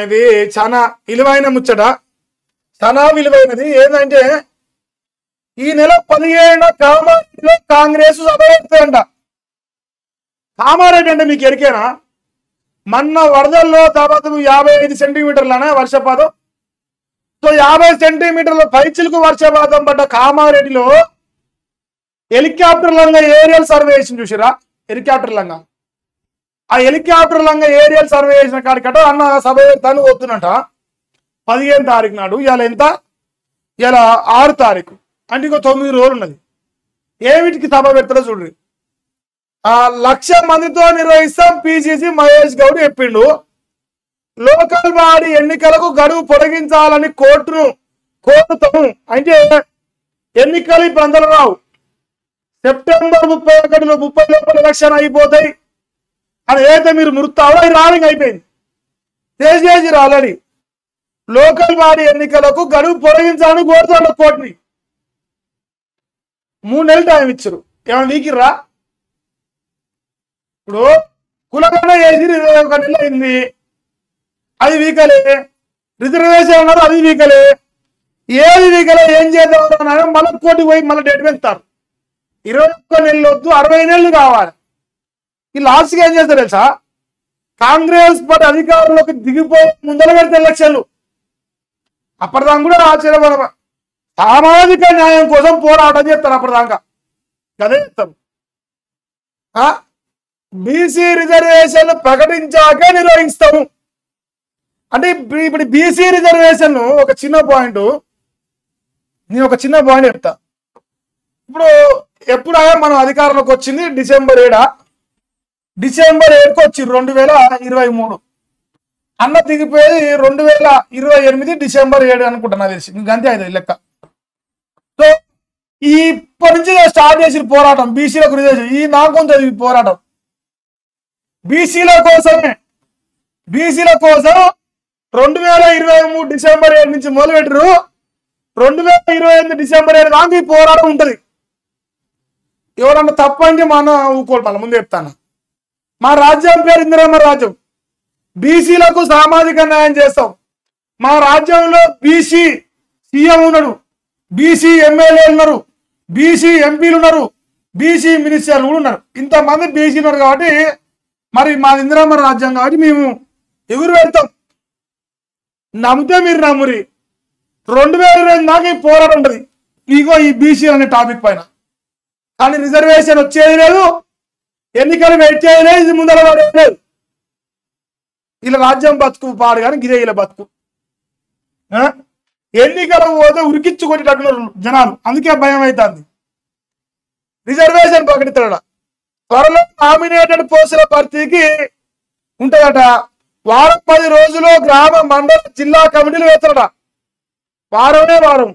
ఇది చాలా విలువైన ముచ్చట, చాలా విలువైనది. ఏంటంటే ఈ నెల 17న కామారెడ్డిలో కాంగ్రెస్ సభ పెడుతుందంట. కామారెడ్డి అంటే మీకు ఎరికేనా? మొన్న వరదల్లో దాదాపు 55 సెంటీమీటర్లనే వర్షపాతం. సో 50 సెంటీమీటర్ల పైచిలకు వర్షపాతం పడ్డ కామారెడ్డిలో హెలికాప్టర్ లంగా ఏరియల్ సర్వే చేసి చూసిరా? హెలికాప్టర్ లంగా ఆ హెలికాప్టర్ లంగా ఏరియల్ సర్వే చేసిన కాడికట అన్న సభ పెడతాను వస్తున్నట 15 తారీఖు నాడు. ఇవాళ ఎంత? ఇవాళ 6 తారీఖు, అంటే ఇంకో 9 రోజులు ఉన్నది. ఏమిటికి సభ పెడతారో చూడ్రి. 1,00,000 మందితో నిర్వహిస్తాం పిసిసి మహేష్ గౌడ్ చెప్పిండు. లోకల్ బాడీ ఎన్నికలకు గడువు పొడిగించాలని కోర్టును కోరుతాము. అంటే ఎన్నికలు ఇప్పుడు అందరూ రావు, సెప్టెంబర్ 31 లోపల ఎలక్షన్ అయిపోతాయి అని ఏదైతే మీరు మురుతావో అది రావింగ్ అయిపోయింది, చేసి ఆల్రెడీ. లోకల్ బాడీ ఎన్నికలకు గడువు పొడిగించాలని కోరుతాడు కోర్టుని. 3 నెలలు టైం ఇచ్చారు. ఏమైనా వీకిర్రా? ఇప్పుడు కులగణ చేసి 21 నెలలు అయింది, అది వీకలే. రిజర్వేషన్ అన్నారు, అది వీకలే. ఏది వీకలే ఏం చేద్దాం అన్నారు. మళ్ళీ కోర్టుకు పోయి మళ్ళీ డేట్ పెంచుతారు. 21 నెలలు వద్దు, 60 నెలలు కావాలి. ఈ లాస్ట్కి ఏం చేస్తారు తెలుసా? కాంగ్రెస్ పార్టీ అధికారంలోకి దిగిపోయి ముందర పెడితే ఎలక్షన్లు. అప్పటిదాకా కూడా ఆశ్చర్యపడ సామాజిక న్యాయం కోసం పోరాటం చేస్తారు. అప్పటిదాకా అదే చెప్తారు. బీసీ రిజర్వేషన్లు ప్రకటించాకే నిర్వహిస్తాము అంటే ఇప్పుడు బీసీ రిజర్వేషన్ ఒక చిన్న పాయింట్, నేను ఒక చిన్న పాయింట్ చెప్తా. ఇప్పుడు ఎప్పుడైనా మనం అధికారంలోకి వచ్చింది డిసెంబర్ 7కు వచ్చి 2023. అన్న దిగిపోయేది 2028 డిసెంబర్ 7 అనుకుంటున్నా తెలిసి, మీకు అంతే అవుతుంది లెక్క. సో ఇప్పటి నుంచి స్టార్ట్ చేసిన పోరాటం బీసీలకు రిజర్వేషన్. ఈ నాకుంటుంది ఈ పోరాటం బీసీల కోసమే. బీసీల కోసం 2023 డిసెంబర్ 7 నుంచి మొదలుపెట్టరు. 2028 డిసెంబర్ 7 దాకా ఈ పోరాటం ఉంటుంది. ఎవరన్నా తప్పంటే మన ఊకోవాలి. మళ్ళీ ముందు చెప్తాను, మా రాజ్యం పేరు ఇందిరమ్మ రాజ్యం. బీసీలకు సామాజిక న్యాయం చేస్తాం. మా రాజ్యంలో బీసీ సీఎం ఉన్నాడు, బీసీ ఎమ్మెల్యేలు ఉన్నారు, బీసీ ఎంపీలు ఉన్నారు, బీసీ మినిస్టర్లు కూడా ఉన్నారు. ఇంతమంది బీసీ ఉన్నారు కాబట్టి మరి మా ఇందిరమ్మ రాజ్యం కాబట్టి మేము ఎగురు పెడతాం. నమ్మితే మీరు నమ్మురి. 2020 దాకా ఈ పోరాటం ఉంటుంది ఇగో ఈ బీసీ అనే టాపిక్ పైన. కానీ రిజర్వేషన్ వచ్చేది లేదు, ఎన్నికలు పెట్టేది లేదు, ఇది ముందర పడేది. ఇలా రాజ్యం బతుకు పాడు కానీ గిదే ఇలా బతుకు. ఎన్నికలు పోతే ఉరికిచ్చుకొట్టేటట్టున్నారు జనాలు, అందుకే భయం అవుతుంది. రిజర్వేషన్ ప్రకటిస్తాడ. త్వరలో నామినేటెడ్ పోస్టుల భర్తీకి ఉంటుందట. వారం 10 రోజుల్లో గ్రామ మండల జిల్లా కమిటీలు వేస్తారట. వారమే వారం